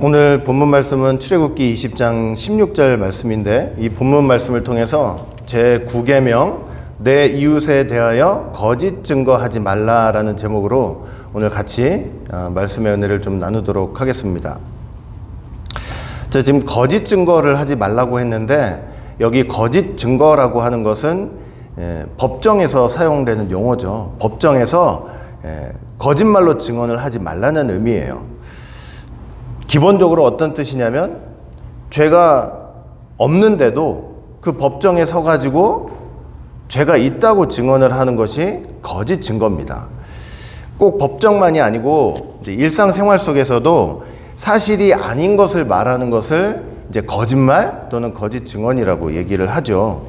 오늘 본문 말씀은 출애굽기 20장 16절 말씀인데, 이 본문 말씀을 통해서 제9계명 내 이웃에 대하여 거짓 증거하지 말라라는 제목으로 오늘 같이 말씀의 은혜를 좀 나누도록 하겠습니다. 자, 지금 거짓 증거를 하지 말라고 했는데, 여기 거짓 증거라고 하는 것은 법정에서 사용되는 용어죠. 법정에서 거짓말로 증언을 하지 말라는 의미예요. 기본적으로 어떤 뜻이냐면, 죄가 없는데도 그 법정에 서가지고 죄가 있다고 증언을 하는 것이 거짓 증거입니다. 꼭 법정만이 아니고 이제 일상생활 속에서도 사실이 아닌 것을 말하는 것을 이제 거짓말 또는 거짓 증언이라고 얘기를 하죠.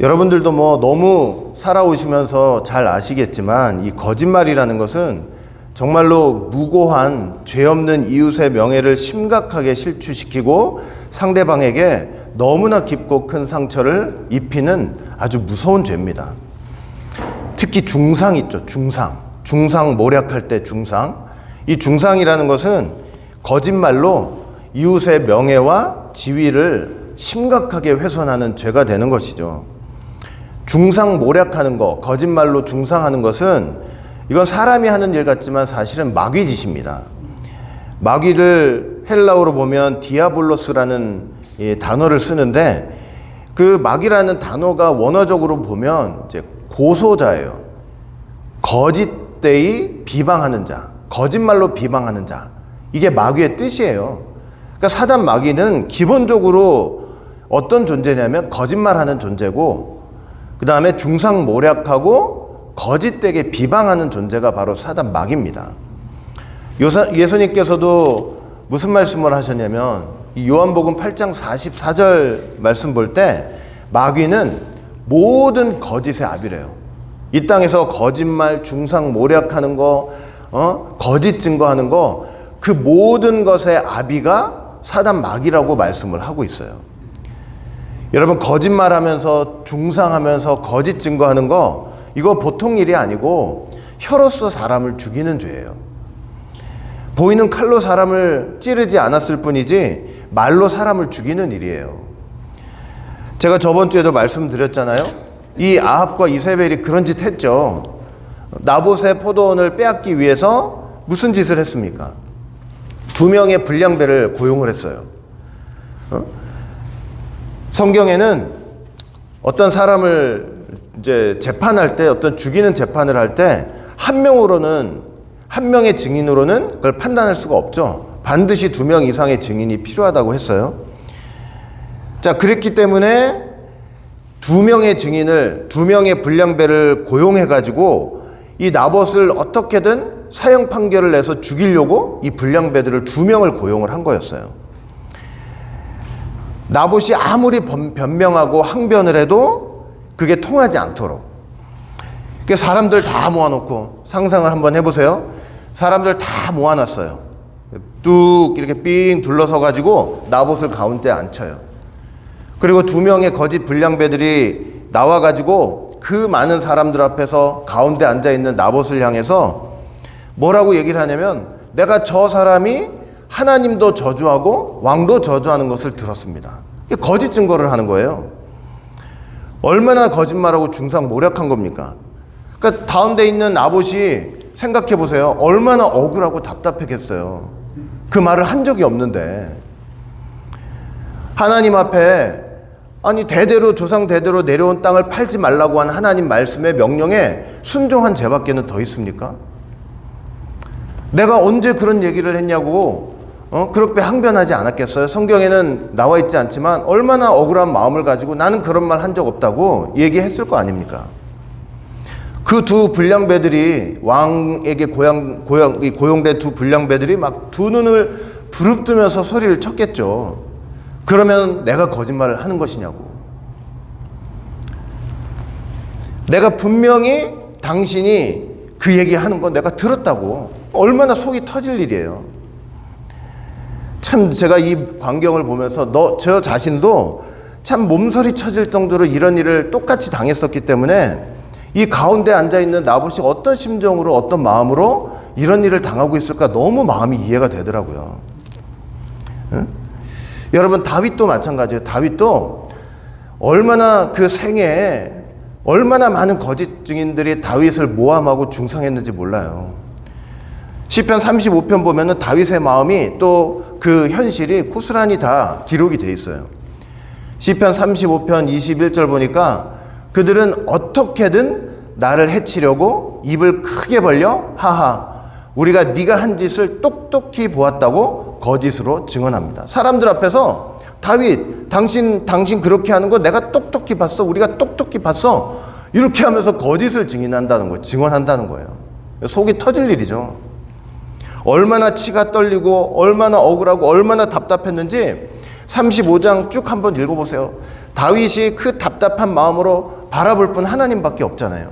여러분들도 너무 살아오시면서 잘 아시겠지만, 이 거짓말이라는 것은 정말로 무고한 죄 없는 이웃의 명예를 심각하게 실추시키고 상대방에게 너무나 깊고 큰 상처를 입히는 아주 무서운 죄입니다. 특히 중상 있죠. 중상 모략할 때 중상. 이 중상이라는 것은 거짓말로 이웃의 명예와 지위를 심각하게 훼손하는 죄가 되는 것이죠. 중상 모략하는 것, 거짓말로 중상하는 것은, 이건 사람이 하는 일 같지만 사실은 마귀 짓입니다. 마귀를 헬라어로 보면 디아블로스라는 단어를 쓰는데, 그 마귀라는 단어가 원어적으로 보면 이제 고소자예요. 거짓되이 비방하는 자, 거짓말로 비방하는 자, 이게 마귀의 뜻이에요. 그러니까 사단 마귀는 기본적으로 어떤 존재냐면 거짓말하는 존재고, 그 다음에 중상모략하고 거짓되게 비방하는 존재가 바로 사단 마귀입니다. 예수님께서도 무슨 말씀을 하셨냐면, 이 요한복음 8장 44절 말씀 볼 때 마귀는 모든 거짓의 아비래요. 이 땅에서 거짓말, 중상모략하는 거, 거짓 증거하는 거, 그 모든 것의 아비가 사단 마귀라고 말씀을 하고 있어요. 여러분, 거짓말하면서 중상하면서 거짓 증거하는 거, 이거 보통 일이 아니고 혀로서 사람을 죽이는 죄예요. 보이는 칼로 사람을 찌르지 않았을 뿐이지 말로 사람을 죽이는 일이에요. 제가 저번 주에도 말씀드렸잖아요. 이 아합과 이세벨이 그런 짓 했죠. 나봇의 포도원을 빼앗기 위해서 무슨 짓을 했습니까? 2명의 불량배를 고용을 했어요. 성경에는 어떤 사람을 이제 재판할 때, 어떤 죽이는 재판을 할 때 한 명의 증인으로는 그걸 판단할 수가 없죠. 반드시 2명 이상의 증인이 필요하다고 했어요. 자, 그랬기 때문에 2명의 증인을, 2명의 불량배를 고용해가지고 이 나봇을 어떻게든 사형 판결을 내서 죽이려고 이 불량배들을 2명을 고용을 한 거였어요. 나봇이 아무리 변명하고 항변을 해도 그게 통하지 않도록. 그러니까 사람들 다 모아놓고, 상상을 한번 해보세요. 사람들 다 모아놨어요. 뚝 이렇게 삥 둘러서가지고 나봇을 가운데 앉혀요. 그리고 2명의 거짓 불량배들이 나와가지고 그 많은 사람들 앞에서 가운데 앉아있는 나봇을 향해서 뭐라고 얘기를 하냐면, 내가 저 사람이 하나님도 저주하고 왕도 저주하는 것을 들었습니다. 거짓 증거를 하는 거예요. 얼마나 거짓말하고 중상모략한 겁니까? 그러니까 가운데 있는 나봇이 생각해 보세요. 얼마나 억울하고 답답했겠어요. 그 말을 한 적이 없는데. 하나님 앞에, 아니 대대로 조상 대대로 내려온 땅을 팔지 말라고 한 하나님 말씀의 명령에 순종한 죄밖에는 더 있습니까? 내가 언제 그런 얘기를 했냐고 그렇게 항변하지 않았겠어요? 성경에는 나와 있지 않지만 얼마나 억울한 마음을 가지고 나는 그런 말 한 적 없다고 얘기했을 거 아닙니까? 그 2 불량배들이, 왕에게 고용된 2 불량배들이 막 2 눈을 부릅뜨면서 소리를 쳤겠죠. 그러면 내가 거짓말을 하는 것이냐고. 내가 분명히 당신이 그 얘기하는 거 내가 들었다고. 얼마나 속이 터질 일이에요. 참 제가 이 광경을 보면서 저 자신도 참 몸서리 쳐질 정도로 이런 일을 똑같이 당했었기 때문에 이 가운데 앉아있는 나봇이 어떤 심정으로 어떤 마음으로 이런 일을 당하고 있을까 너무 마음이 이해가 되더라고요. 응? 여러분 다윗도 마찬가지예요. 다윗도 얼마나 그 생애에 얼마나 많은 거짓 증인들이 다윗을 모함하고 중상했는지 몰라요. 시편 35편 보면은 다윗의 마음이 또 그 현실이 고스란히 다 기록이 돼 있어요. 시편 35편 21절 보니까 그들은 어떻게든 나를 해치려고 입을 크게 벌려 하하 우리가 네가 한 짓을 똑똑히 보았다고 거짓으로 증언합니다. 사람들 앞에서 다윗 당신 그렇게 하는 거 내가 똑똑히 봤어. 우리가 똑똑히 봤어. 이렇게 하면서 거짓을 증언한다는 거예요. 속이 터질 일이죠. 얼마나 치가 떨리고 얼마나 억울하고 얼마나 답답했는지 35장 쭉 한번 읽어보세요. 다윗이 그 답답한 마음으로 바라볼 분 하나님밖에 없잖아요.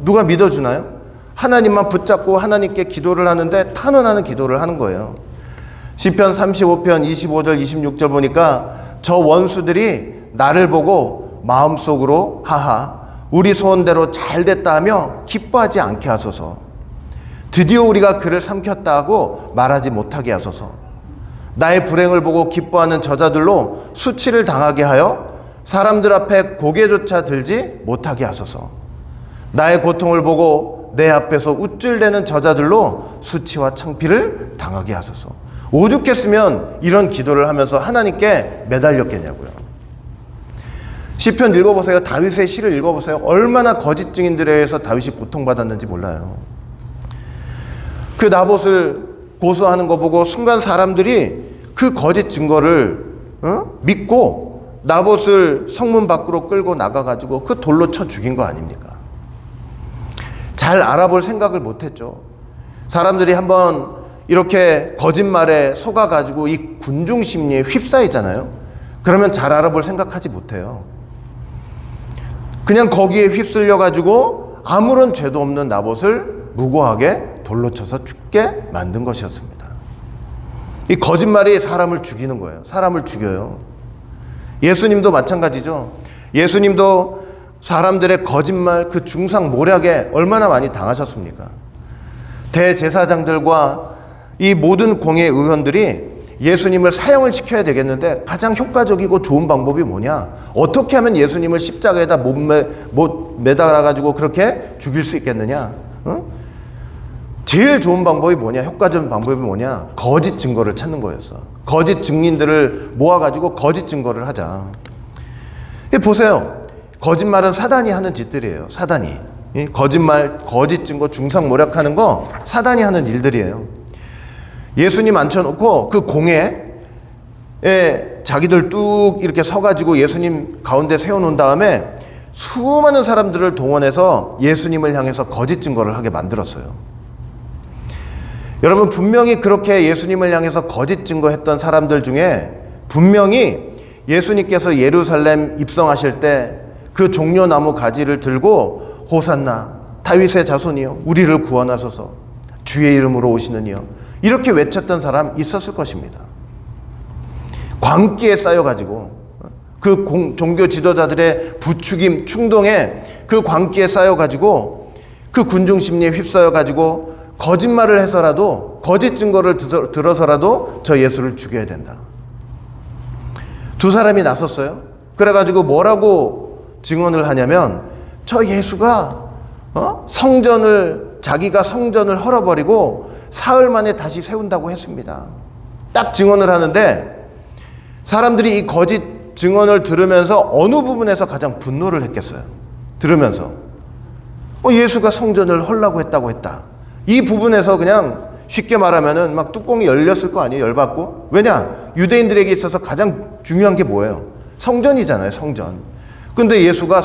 누가 믿어주나요? 하나님만 붙잡고 하나님께 기도를 하는데 탄원하는 기도를 하는 거예요. 시편 35편 25절 26절 보니까 저 원수들이 나를 보고 마음속으로 하하 우리 소원대로 잘됐다 하며 기뻐하지 않게 하소서. 드디어 우리가 그를 삼켰다 하고 말하지 못하게 하소서. 나의 불행을 보고 기뻐하는 저자들로 수치를 당하게 하여 사람들 앞에 고개조차 들지 못하게 하소서. 나의 고통을 보고 내 앞에서 우쭐대는 저자들로 수치와 창피를 당하게 하소서. 오죽했으면 이런 기도를 하면서 하나님께 매달렸겠냐고요. 시편 읽어보세요. 다윗의 시를 읽어보세요. 얼마나 거짓 증인들에 의해서 다윗이 고통받았는지 몰라요. 그 나봇을 고소하는 거 보고 순간 사람들이 그 거짓 증거를 믿고 나봇을 성문 밖으로 끌고 나가가지고 그 돌로 쳐 죽인 거 아닙니까? 잘 알아볼 생각을 못했죠. 사람들이 한번 이렇게 거짓말에 속아가지고 이 군중 심리에 휩싸이잖아요. 그러면 잘 알아볼 생각하지 못해요. 그냥 거기에 휩쓸려가지고 아무런 죄도 없는 나봇을 무고하게 돌로 쳐서 죽게 만든 것이었습니다. 이 거짓말이 사람을 죽이는 거예요. 사람을 죽여요. 예수님도 마찬가지죠. 예수님도 사람들의 거짓말 그 중상모략에 얼마나 많이 당하셨습니까? 대제사장들과 이 모든 공회 의원들이 예수님을 사형을 시켜야 되겠는데 가장 효과적이고 좋은 방법이 뭐냐? 어떻게 하면 예수님을 십자가에다 못 매달아가지고 그렇게 죽일 수 있겠느냐? 제일 좋은 방법이 뭐냐? 효과적인 방법이 뭐냐? 거짓 증거를 찾는 거였어. 거짓 증인들을 모아가지고 거짓 증거를 하자. 보세요. 거짓말은 사단이 하는 짓들이에요. 사단이. 거짓말, 거짓 증거, 중상모략하는 거 사단이 하는 일들이에요. 예수님 앉혀놓고 그 공회에 자기들 뚝 이렇게 서가지고 예수님 가운데 세워놓은 다음에 수많은 사람들을 동원해서 예수님을 향해서 거짓 증거를 하게 만들었어요. 여러분 분명히 그렇게 예수님을 향해서 거짓 증거했던 사람들 중에 분명히 예수님께서 예루살렘 입성하실 때 그 종려나무 가지를 들고 호산나 다윗의 자손이여 우리를 구원하소서 주의 이름으로 오시는 이여 이렇게 외쳤던 사람 있었을 것입니다. 광기에 쌓여가지고 그 종교 지도자들의 부추김 충동에 그 광기에 쌓여가지고 그 군중 심리에 휩싸여가지고 거짓말을 해서라도 거짓 증거를 들어서라도 저 예수를 죽여야 된다. 두 사람이 나섰어요. 그래가지고 뭐라고 증언을 하냐면 저 예수가 자기가 성전을 헐어버리고 사흘 만에 다시 세운다고 했습니다. 딱 증언을 하는데 사람들이 이 거짓 증언을 들으면서 어느 부분에서 가장 분노를 했겠어요? 들으면서 예수가 성전을 헐라고 했다고 했다. 이 부분에서 그냥 쉽게 말하면은 막 뚜껑이 열렸을 거 아니에요? 열받고. 왜냐? 유대인들에게 있어서 가장 중요한 게 뭐예요? 성전이잖아요. 성전. 근데 예수가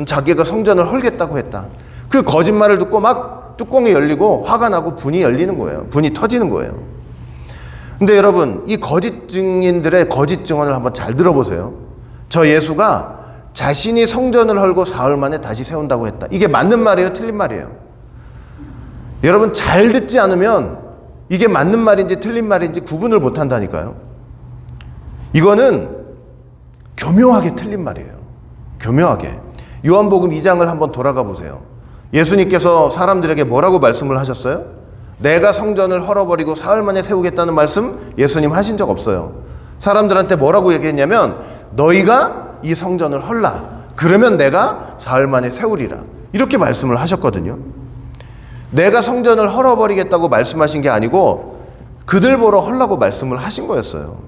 자기가 성전을 헐겠다고 했다. 그 거짓말을 듣고 막 뚜껑이 열리고 화가 나고 분이 열리는 거예요. 분이 터지는 거예요. 근데 여러분 이 거짓 증인들의 거짓 증언을 한번 잘 들어보세요. 저 예수가 자신이 성전을 헐고 사흘 만에 다시 세운다고 했다. 이게 맞는 말이에요? 틀린 말이에요? 여러분 잘 듣지 않으면 이게 맞는 말인지 틀린 말인지 구분을 못 한다니까요. 이거는 교묘하게 틀린 말이에요. 교묘하게. 요한복음 2장을 한번 돌아가 보세요. 예수님께서 사람들에게 뭐라고 말씀을 하셨어요? 내가 성전을 헐어버리고 사흘 만에 세우겠다는 말씀 예수님 하신 적 없어요. 사람들한테 뭐라고 얘기했냐면 너희가 이 성전을 헐라. 그러면 내가 사흘 만에 세우리라. 이렇게 말씀을 하셨거든요. 내가 성전을 헐어버리겠다고 말씀하신 게 아니고 그들 보러 헐라고 말씀을 하신 거였어요.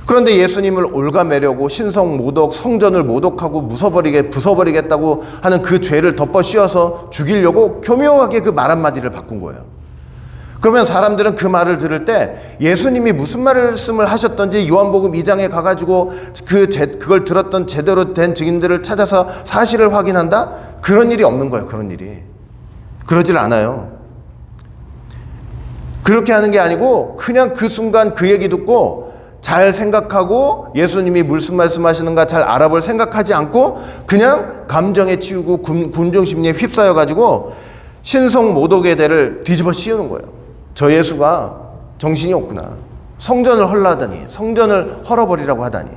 그런데 예수님을 올가매려고 신성 모독, 성전을 모독하고 부숴버리겠다고 하는 그 죄를 덮어 씌워서 죽이려고 교묘하게 그 말 한마디를 바꾼 거예요. 그러면 사람들은 그 말을 들을 때 예수님이 무슨 말씀을 하셨던지 요한복음 2장에 가가지고 그걸 들었던 제대로 된 증인들을 찾아서 사실을 확인한다? 그런 일이 없는 거예요. 그런 일이. 그러질 않아요. 그렇게 하는 게 아니고 그냥 그 순간 그 얘기 듣고 잘 생각하고 예수님이 무슨 말씀하시는가 잘 알아볼 생각하지 않고 그냥 감정에 치우고 군중심리에 휩싸여가지고 신성 모독의 대를 뒤집어 씌우는 거예요. 저 예수가 정신이 없구나. 성전을 헐라하다니, 성전을 헐어버리라고 하다니.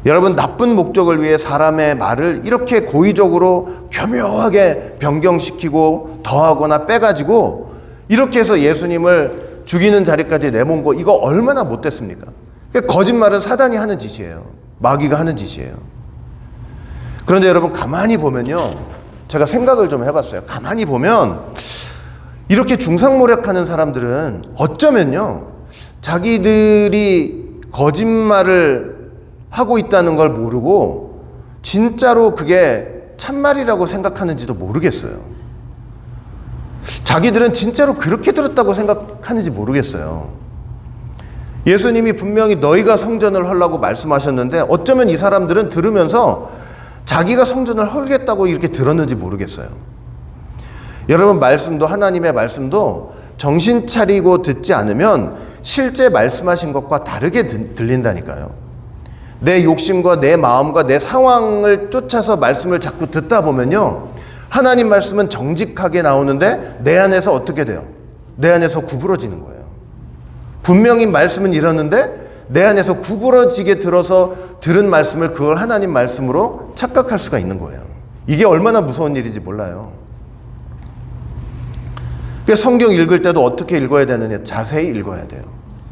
여러분, 나쁜 목적을 위해 사람의 말을 이렇게 고의적으로 교묘하게 변경시키고 더하거나 빼가지고 이렇게 해서 예수님을 죽이는 자리까지 내몬 거, 이거 얼마나 못됐습니까? 거짓말은 사단이 하는 짓이에요. 마귀가 하는 짓이에요. 그런데 여러분, 가만히 보면요, 제가 생각을 좀 해봤어요. 가만히 보면 이렇게 중상모략하는 사람들은 어쩌면요, 자기들이 거짓말을 하고 있다는 걸 모르고 진짜로 그게 참말이라고 생각하는지도 모르겠어요. 자기들은 진짜로 그렇게 들었다고 생각하는지 모르겠어요. 예수님이 분명히 너희가 성전을 헐라고 말씀하셨는데 어쩌면 이 사람들은 들으면서 자기가 성전을 헐겠다고 이렇게 들었는지 모르겠어요. 여러분, 말씀도, 하나님의 말씀도 정신 차리고 듣지 않으면 실제 말씀하신 것과 다르게 들린다니까요. 내 욕심과 내 마음과 내 상황을 쫓아서 말씀을 자꾸 듣다 보면요, 하나님 말씀은 정직하게 나오는데 내 안에서 어떻게 돼요? 내 안에서 구부러지는 거예요. 분명히 말씀은 이러는데 내 안에서 구부러지게 들어서 들은 말씀을 그걸 하나님 말씀으로 착각할 수가 있는 거예요. 이게 얼마나 무서운 일인지 몰라요. 성경 읽을 때도 어떻게 읽어야 되느냐? 자세히 읽어야 돼요.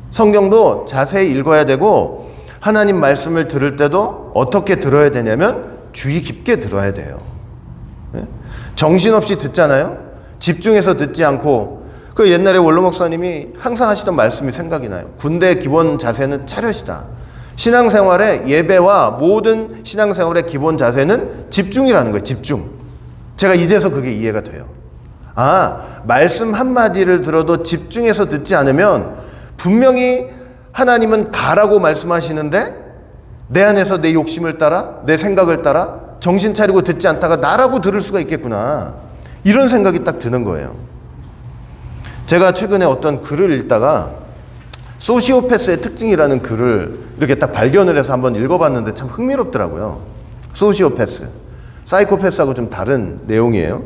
성경도 자세히 읽어야 되고 하나님 말씀을 들을 때도 어떻게 들어야 되냐면 주의 깊게 들어야 돼요. 정신없이 듣잖아요. 집중해서 듣지 않고. 그 옛날에 원로 목사님이 항상 하시던 말씀이 생각이 나요. 군대의 기본 자세는 차렷이다. 신앙생활의 예배와 모든 신앙생활의 기본 자세는 집중이라는 거예요. 집중. 제가 이제서 그게 이해가 돼요. 아, 말씀 한마디를 들어도 집중해서 듣지 않으면 분명히 하나님은 가라고 말씀하시는데 내 안에서 내 욕심을 따라, 내 생각을 따라 정신 차리고 듣지 않다가 나라고 들을 수가 있겠구나. 이런 생각이 딱 드는 거예요. 제가 최근에 어떤 글을 읽다가 소시오패스의 특징이라는 글을 이렇게 딱 발견을 해서 한번 읽어봤는데 참 흥미롭더라고요. 소시오패스. 사이코패스하고 좀 다른 내용이에요.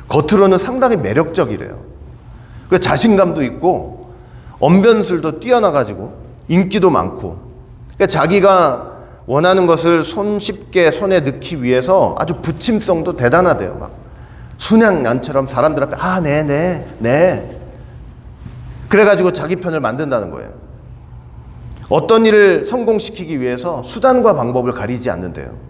겉으로는 상당히 매력적이래요. 그 자신감도 있고 언변술도 뛰어나가지고 인기도 많고, 그러니까 자기가 원하는 것을 손쉽게 손에 넣기 위해서 아주 부침성도 대단하대요. 막 순양난처럼 사람들 앞에 네 그래가지고 자기 편을 만든다는 거예요. 어떤 일을 성공시키기 위해서 수단과 방법을 가리지 않는데요.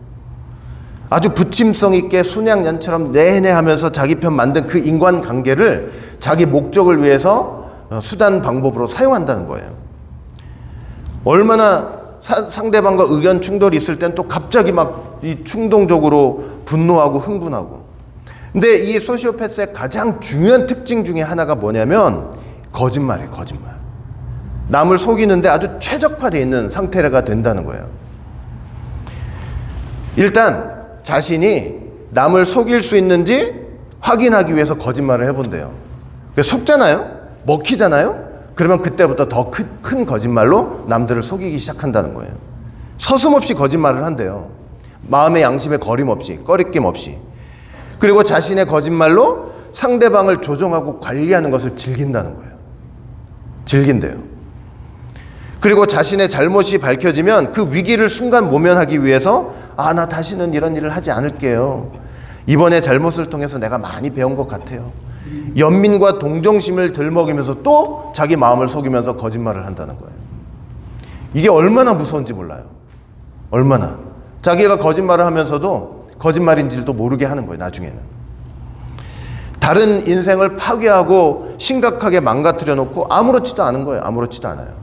아주 부침성 있게 순양난처럼 네네 하면서 자기 편 만든 그 인간관계를 자기 목적을 위해서 수단 방법으로 사용한다는 거예요. 얼마나 상대방과 의견 충돌이 있을 땐 또 갑자기 막 이 충동적으로 분노하고 흥분하고. 근데 이 소시오패스의 가장 중요한 특징 중에 하나가 뭐냐면 거짓말이에요. 거짓말. 남을 속이는데 아주 최적화되어 있는 상태가 된다는 거예요. 일단 자신이 남을 속일 수 있는지 확인하기 위해서 거짓말을 해본대요. 속잖아요? 먹히잖아요? 그러면 그때부터 더 큰 거짓말로 남들을 속이기 시작한다는 거예요. 서슴없이 거짓말을 한대요. 마음의 양심에 거림없이, 꺼리낌 없이. 그리고 자신의 거짓말로 상대방을 조종하고 관리하는 것을 즐긴다는 거예요. 즐긴대요. 그리고 자신의 잘못이 밝혀지면 그 위기를 순간 모면하기 위해서 나 다시는 이런 일을 하지 않을게요. 이번에 잘못을 통해서 내가 많이 배운 것 같아요. 연민과 동정심을 들먹이면서 또 자기 마음을 속이면서 거짓말을 한다는 거예요. 이게 얼마나 무서운지 몰라요. 얼마나. 자기가 거짓말을 하면서도 거짓말인지도 모르게 하는 거예요, 나중에는. 다른 인생을 파괴하고 심각하게 망가뜨려 놓고 아무렇지도 않은 거예요. 아무렇지도 않아요.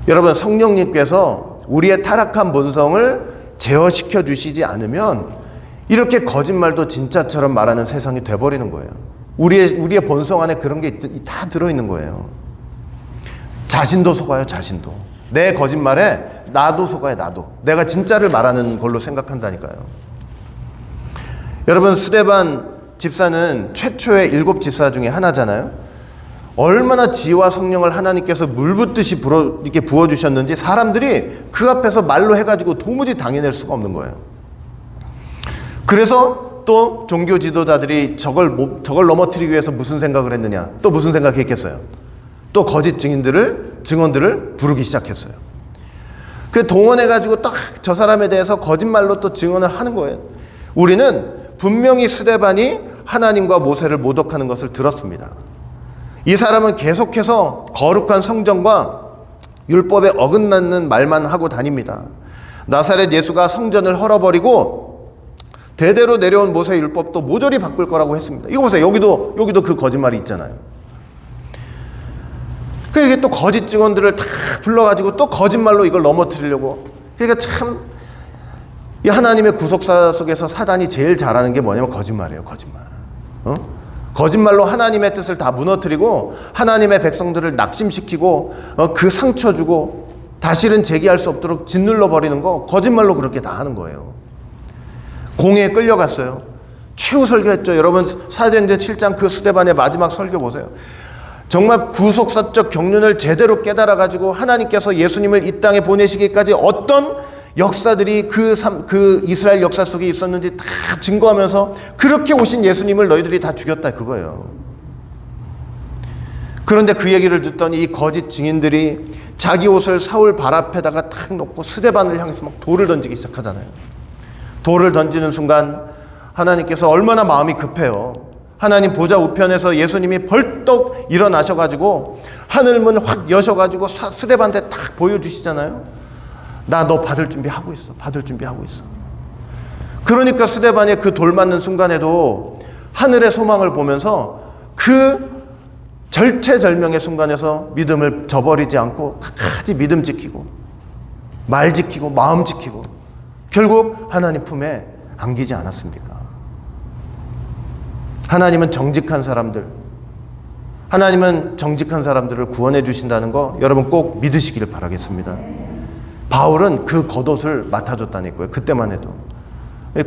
여러분, 성령님께서 우리의 타락한 본성을 제어시켜 주시지 않으면 이렇게 거짓말도 진짜처럼 말하는 세상이 돼버리는 거예요. 우리의 본성 안에 그런 게 다 들어있는 거예요. 자신도 속아요, 자신도. 내 거짓말에 나도 속아요, 나도. 내가 진짜를 말하는 걸로 생각한다니까요. 여러분, 스데반 집사는 최초의 7 집사 중에 하나잖아요. 얼마나 지혜와 성령을 하나님께서 물 붓듯이 이렇게 부어주셨는지 사람들이 그 앞에서 말로 해가지고 도무지 당해낼 수가 없는 거예요. 그래서 또 종교 지도자들이 저걸 넘어뜨리기 위해서 무슨 생각을 했느냐, 또 무슨 생각했겠어요. 또 거짓 증언들을 부르기 시작했어요. 그 동원해가지고 딱 저 사람에 대해서 거짓말로 또 증언을 하는 거예요. 우리는 분명히 스데반이 하나님과 모세를 모독하는 것을 들었습니다. 이 사람은 계속해서 거룩한 성전과 율법에 어긋나는 말만 하고 다닙니다. 나사렛 예수가 성전을 헐어버리고 대대로 내려온 모세 율법도 모조리 바꿀 거라고 했습니다. 이거 보세요. 여기도 그 거짓말이 있잖아요. 그러니까 또 거짓 증언들을 다 불러가지고 또 거짓말로 이걸 넘어뜨리려고. 그러니까 참 이 하나님의 구속사 속에서 사단이 제일 잘하는 게 뭐냐면 거짓말이에요. 거짓말. 거짓말로 하나님의 뜻을 다 무너뜨리고 하나님의 백성들을 낙심시키고 그 상처 주고 다시는 재기할 수 없도록 짓눌러 버리는 거 거짓말로 그렇게 다 하는 거예요. 공회에 끌려갔어요. 최후 설교했죠. 여러분, 사도행전 7장 그 스데반의 마지막 설교 보세요. 정말 구속사적 경륜을 제대로 깨달아가지고 하나님께서 예수님을 이 땅에 보내시기까지 어떤 역사들이 그 이스라엘 역사 속에 있었는지 다 증거하면서 그렇게 오신 예수님을 너희들이 다 죽였다 그거예요. 그런데 그 얘기를 듣더니 이 거짓 증인들이 자기 옷을 사울 발 앞에다가 탁 놓고 스데반을 향해서 막 돌을 던지기 시작하잖아요. 돌을 던지는 순간 하나님께서 얼마나 마음이 급해요. 하나님 보좌 우편에서 예수님이 벌떡 일어나셔가지고 하늘문 확 여셔가지고 스데반한테 딱 보여주시잖아요. 나 너 받을 준비하고 있어. 받을 준비하고 있어. 그러니까 스데반이 그 돌 맞는 순간에도 하늘의 소망을 보면서 그 절체절명의 순간에서 믿음을 저버리지 않고 끝까지 믿음 지키고 말 지키고 마음 지키고 결국 하나님 품에 안기지 않았습니까? 하나님은 정직한 사람들을 구원해 주신다는 거 여러분 꼭 믿으시기를 바라겠습니다. 바울은 그 겉옷을 맡아줬다니까요. 그때만 해도.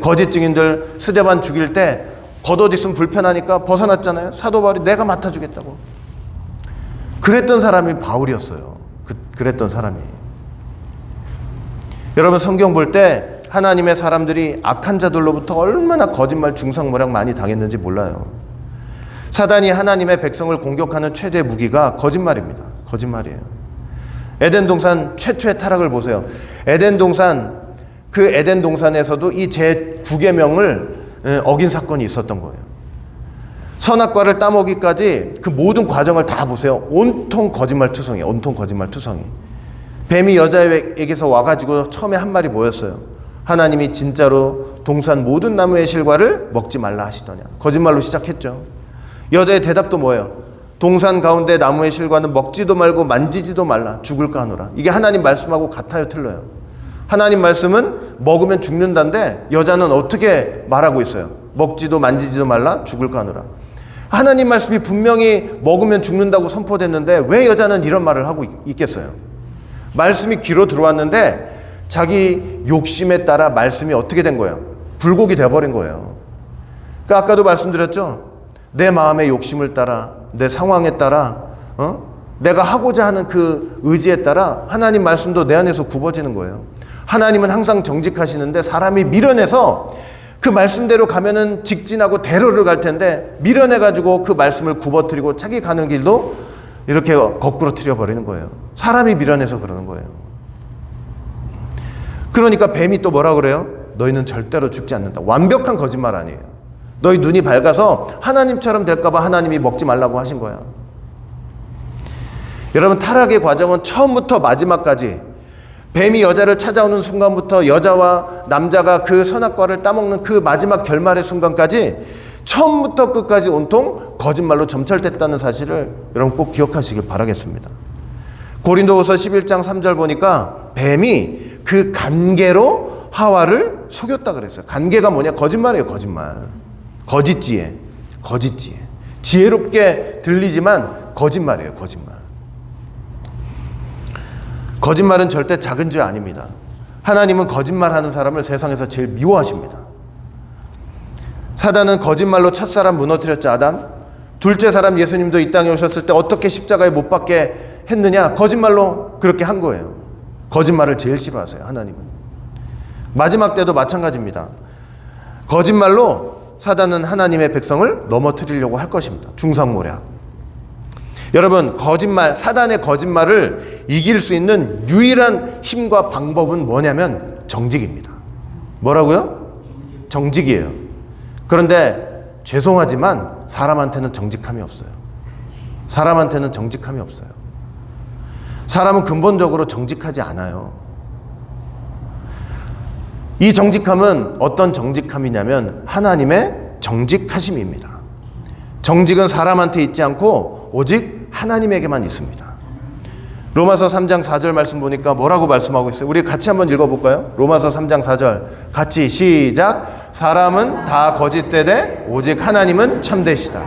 거짓 증인들 스데반 죽일 때 겉옷 있으면 불편하니까 벗어났잖아요. 사도 바울이 내가 맡아주겠다고. 그랬던 사람이 바울이었어요. 그랬던 사람이. 여러분, 성경 볼 때 하나님의 사람들이 악한 자들로부터 얼마나 거짓말 중상모략 많이 당했는지 몰라요. 사단이 하나님의 백성을 공격하는 최대 무기가 거짓말입니다. 거짓말이에요. 에덴 동산 최초의 타락을 보세요. 에덴 동산에서도 이 제9계명을 어긴 사건이 있었던 거예요. 선악과를 따먹기까지 그 모든 과정을 다 보세요. 온통 거짓말 투성이에요. 온통 거짓말 투성이. 뱀이 여자에게서 와가지고 처음에 한 말이 뭐였어요? 하나님이 진짜로 동산 모든 나무의 실과를 먹지 말라 하시더냐. 거짓말로 시작했죠. 여자의 대답도 뭐예요? 동산 가운데 나무의 실과는 먹지도 말고 만지지도 말라. 죽을까 하노라. 이게 하나님 말씀하고 같아요, 틀려요? 하나님 말씀은 먹으면 죽는다는데 여자는 어떻게 말하고 있어요? 먹지도 만지지도 말라. 죽을까 하노라. 하나님 말씀이 분명히 먹으면 죽는다고 선포됐는데 왜 여자는 이런 말을 하고 있겠어요? 말씀이 귀로 들어왔는데 자기 욕심에 따라 말씀이 어떻게 된 거예요? 굴곡이 돼버린 거예요. 그러니까 아까도 말씀드렸죠? 내 마음의 욕심을 따라 내 상황에 따라 내가 하고자 하는 그 의지에 따라 하나님 말씀도 내 안에서 굽어지는 거예요. 하나님은 항상 정직하시는데 사람이 미련해서 그 말씀대로 가면은 직진하고 대로를 갈 텐데 미련해가지고 그 말씀을 굽어뜨리고 자기 가는 길도 이렇게 거꾸로 틀어버리는 거예요. 사람이 미련해서 그러는 거예요. 그러니까 뱀이 또 뭐라 그래요? 너희는 절대로 죽지 않는다. 완벽한 거짓말 아니에요. 너희 눈이 밝아서 하나님처럼 될까봐 하나님이 먹지 말라고 하신 거야. 여러분, 타락의 과정은 처음부터 마지막까지, 뱀이 여자를 찾아오는 순간부터 여자와 남자가 그 선악과를 따먹는 그 마지막 결말의 순간까지 처음부터 끝까지 온통 거짓말로 점철됐다는 사실을 여러분 꼭 기억하시길 바라겠습니다. 고린도후서 11장 3절 보니까 뱀이 그 간계로 하와를 속였다 그랬어요. 간계가 뭐냐? 거짓말이에요. 거짓말. 거짓지혜. 거짓지혜. 지혜롭게 들리지만 거짓말이에요. 거짓말. 거짓말은 절대 작은 죄 아닙니다. 하나님은 거짓말하는 사람을 세상에서 제일 미워하십니다. 사단은 거짓말로 첫사람 무너뜨렸죠. 아담. 둘째 사람 예수님도 이 땅에 오셨을 때 어떻게 십자가에 못 박게 했느냐? 거짓말로 그렇게 한 거예요. 거짓말을 제일 싫어하세요. 하나님은. 마지막 때도 마찬가지입니다. 거짓말로 사단은 하나님의 백성을 넘어뜨리려고 할 것입니다. 중상모략. 여러분, 거짓말, 사단의 거짓말을 이길 수 있는 유일한 힘과 방법은 뭐냐면 정직입니다. 뭐라고요? 정직이에요. 그런데 죄송하지만 사람한테는 정직함이 없어요. 사람한테는 정직함이 없어요. 사람은 근본적으로 정직하지 않아요. 이 정직함은 어떤 정직함이냐면 하나님의 정직하심입니다. 정직은 사람한테 있지 않고 오직 하나님에게만 있습니다. 로마서 3장 4절 말씀 보니까 뭐라고 말씀하고 있어요? 우리 같이 한번 읽어볼까요? 로마서 3장 4절 같이 시작. 사람은 다 거짓되되 오직 하나님은 참되시다.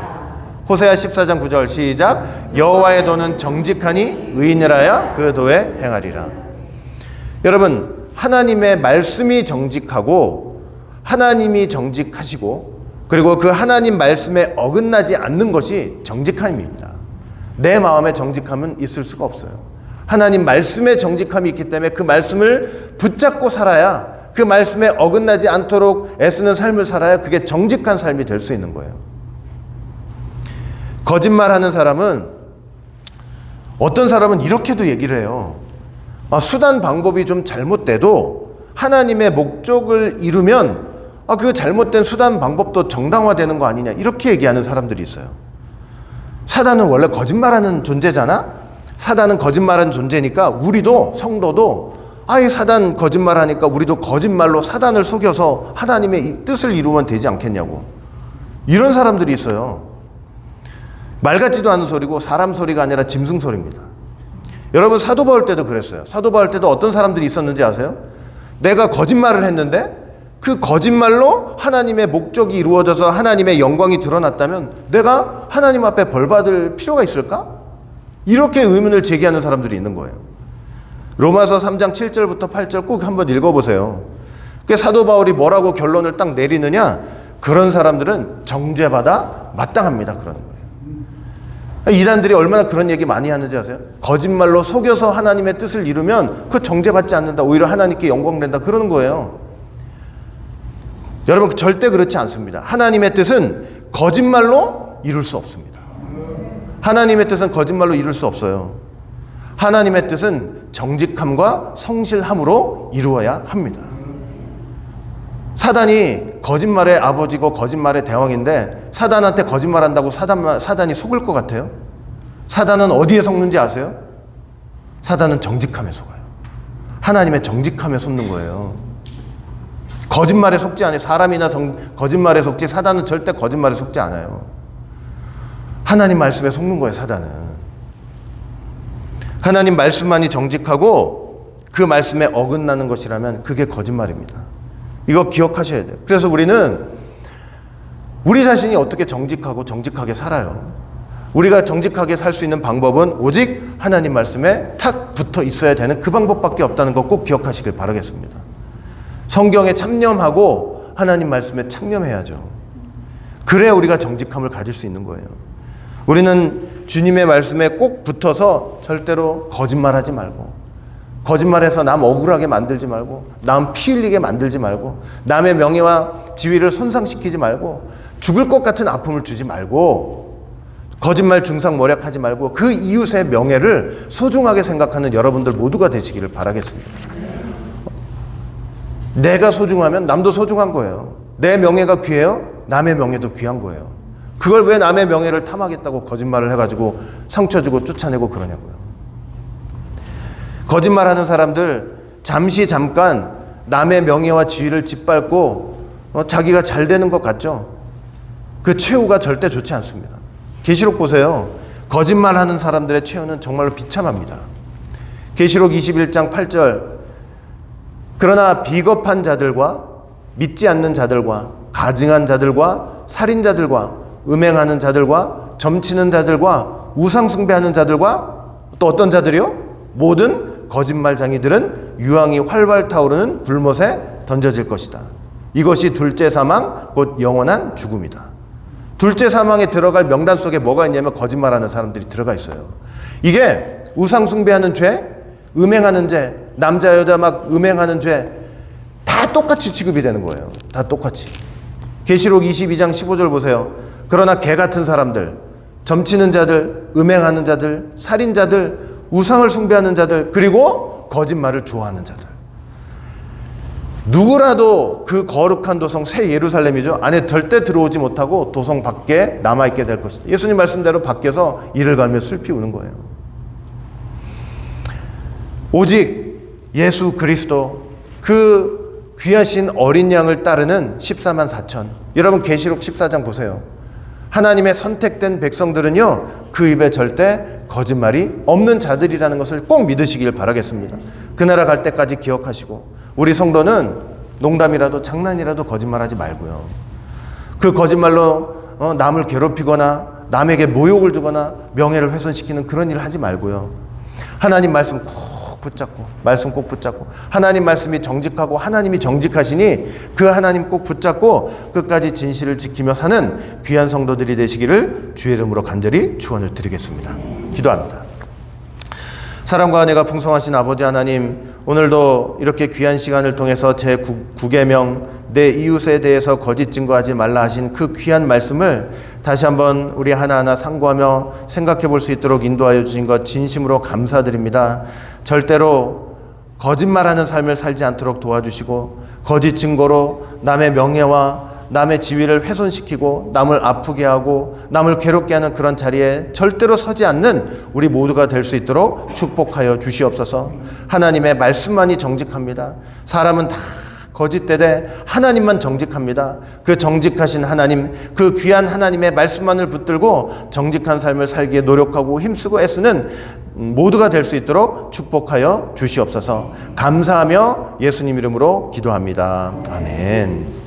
호세아 14장 9절 시작. 여호와의 도는 정직하니 의인이라야 그 도에 행하리라. 여러분, 하나님의 말씀이 정직하고 하나님이 정직하시고 그리고 그 하나님 말씀에 어긋나지 않는 것이 정직함입니다. 내 마음에 정직함은 있을 수가 없어요. 하나님 말씀에 정직함이 있기 때문에 그 말씀을 붙잡고 살아야, 그 말씀에 어긋나지 않도록 애쓰는 삶을 살아야 그게 정직한 삶이 될 수 있는 거예요. 거짓말하는 사람은, 어떤 사람은 이렇게도 얘기를 해요. 수단 방법이 좀 잘못돼도 하나님의 목적을 이루면 그 잘못된 수단 방법도 정당화되는 거 아니냐, 이렇게 얘기하는 사람들이 있어요. 사단은 원래 거짓말하는 존재잖아. 사단은 거짓말하는 존재니까 우리도, 성도도 이 사단 거짓말하니까 우리도 거짓말로 사단을 속여서 하나님의 뜻을 이루면 되지 않겠냐고, 이런 사람들이 있어요. 말 같지도 않은 소리고 사람 소리가 아니라 짐승 소리입니다. 여러분, 사도 바울 때도 그랬어요. 사도 바울 때도 어떤 사람들이 있었는지 아세요? 내가 거짓말을 했는데 그 거짓말로 하나님의 목적이 이루어져서 하나님의 영광이 드러났다면 내가 하나님 앞에 벌 받을 필요가 있을까? 이렇게 의문을 제기하는 사람들이 있는 거예요. 로마서 3장 7절부터 8절 꼭 한번 읽어보세요. 사도 바울이 뭐라고 결론을 딱 내리느냐? 그런 사람들은 정죄받아 마땅합니다, 그러는 거예요. 이단들이 얼마나 그런 얘기 많이 하는지 아세요? 거짓말로 속여서 하나님의 뜻을 이루면 그 정죄받지 않는다, 오히려 하나님께 영광 된다, 그러는 거예요. 여러분, 절대 그렇지 않습니다. 하나님의 뜻은 거짓말로 이룰 수 없습니다. 하나님의 뜻은 거짓말로 이룰 수 없어요. 하나님의 뜻은 정직함과 성실함으로 이루어야 합니다. 사단이 거짓말의 아버지고 거짓말의 대왕인데 사단한테 거짓말한다고 사단이 속을 것 같아요? 사단은 어디에 속는지 아세요? 사단은 정직함에 속아요. 하나님의 정직함에 속는 거예요. 거짓말에 속지 않아요. 사람이나 거짓말에 속지, 사단은 절대 거짓말에 속지 않아요. 하나님 말씀에 속는 거예요, 사단은. 하나님 말씀만이 정직하고 그 말씀에 어긋나는 것이라면 그게 거짓말입니다. 이거 기억하셔야 돼요. 그래서 우리는 우리 자신이 어떻게 정직하고 정직하게 살아요. 우리가 정직하게 살 수 있는 방법은 오직 하나님 말씀에 탁 붙어 있어야 되는 그 방법밖에 없다는 거 꼭 기억하시길 바라겠습니다. 성경에 참념하고 하나님 말씀에 창념해야죠. 그래야 우리가 정직함을 가질 수 있는 거예요. 우리는 주님의 말씀에 꼭 붙어서 절대로 거짓말하지 말고, 거짓말해서 남 억울하게 만들지 말고, 남 피 흘리게 만들지 말고, 남의 명예와 지위를 손상시키지 말고, 죽을 것 같은 아픔을 주지 말고, 거짓말 중상모략하지 말고, 그 이웃의 명예를 소중하게 생각하는 여러분들 모두가 되시기를 바라겠습니다. 내가 소중하면 남도 소중한 거예요. 내 명예가 귀해요? 남의 명예도 귀한 거예요. 그걸 왜 남의 명예를 탐하겠다고 거짓말을 해가지고 상처 주고 쫓아내고 그러냐고요. 거짓말하는 사람들 잠깐 남의 명예와 지위를 짓밟고 자기가 잘 되는 것 같죠? 그 최후가 절대 좋지 않습니다. 계시록 보세요. 거짓말하는 사람들의 최후는 정말로 비참합니다. 계시록 21장 8절 그러나 비겁한 자들과 믿지 않는 자들과 가증한 자들과 살인자들과 음행하는 자들과 점치는 자들과 우상숭배하는 자들과 또 어떤 자들이요? 모든 거짓말쟁이들은 유황이 활활 타오르는 불못에 던져질 것이다. 이것이 둘째 사망 곧 영원한 죽음이다. 둘째 사망에 들어갈 명단 속에 뭐가 있냐면 거짓말하는 사람들이 들어가 있어요. 이게 우상숭배하는 죄, 음행하는 죄, 남자 여자 막 음행하는 죄 다 똑같이 취급이 되는 거예요. 다 똑같이. 계시록 22장 15절 보세요. 그러나 개 같은 사람들, 점치는 자들, 음행하는 자들, 살인자들, 우상을 숭배하는 자들, 그리고 거짓말을 좋아하는 자들. 누구라도 그 거룩한 도성 새 예루살렘이죠. 안에 절대 들어오지 못하고 도성 밖에 남아있게 될 것이다. 예수님 말씀대로 밖에서 이를 갈며 슬피 우는 거예요. 오직 예수 그리스도 그 귀하신 어린 양을 따르는 14만 4천. 여러분 계시록 14장 보세요. 하나님의 선택된 백성들은요 그 입에 절대 거짓말이 없는 자들이라는 것을 꼭 믿으시길 바라겠습니다. 그 나라 갈 때까지 기억하시고 우리 성도는 농담이라도 장난이라도 거짓말하지 말고요. 그 거짓말로 남을 괴롭히거나 남에게 모욕을 주거나 명예를 훼손시키는 그런 일을 하지 말고요. 하나님 말씀 꼭 붙잡고 말씀 꼭 붙잡고 하나님 말씀이 정직하고 하나님이 정직하시니 그 하나님 꼭 붙잡고 끝까지 진실을 지키며 사는 귀한 성도들이 되시기를 주의 이름으로 간절히 축원을 드리겠습니다. 기도합니다. 사랑과 은혜가 풍성하신 아버지 하나님, 오늘도 이렇게 귀한 시간을 통해서 제 9계명 내 이웃에 대해서 거짓 증거하지 말라 하신 그 귀한 말씀을 다시 한번 우리 하나하나 상고하며 생각해 볼 수 있도록 인도하여 주신 것 진심으로 감사드립니다. 절대로 거짓말하는 삶을 살지 않도록 도와주시고 거짓 증거로 남의 명예와 남의 지위를 훼손시키고 남을 아프게 하고 남을 괴롭게 하는 그런 자리에 절대로 서지 않는 우리 모두가 될 수 있도록 축복하여 주시옵소서. 하나님의 말씀만이 정직합니다. 사람은 다 거짓되되 하나님만 정직합니다. 그 정직하신 하나님, 그 귀한 하나님의 말씀만을 붙들고 정직한 삶을 살기에 노력하고 힘쓰고 애쓰는 모두가 될 수 있도록 축복하여 주시옵소서. 감사하며 예수님 이름으로 기도합니다. 아멘.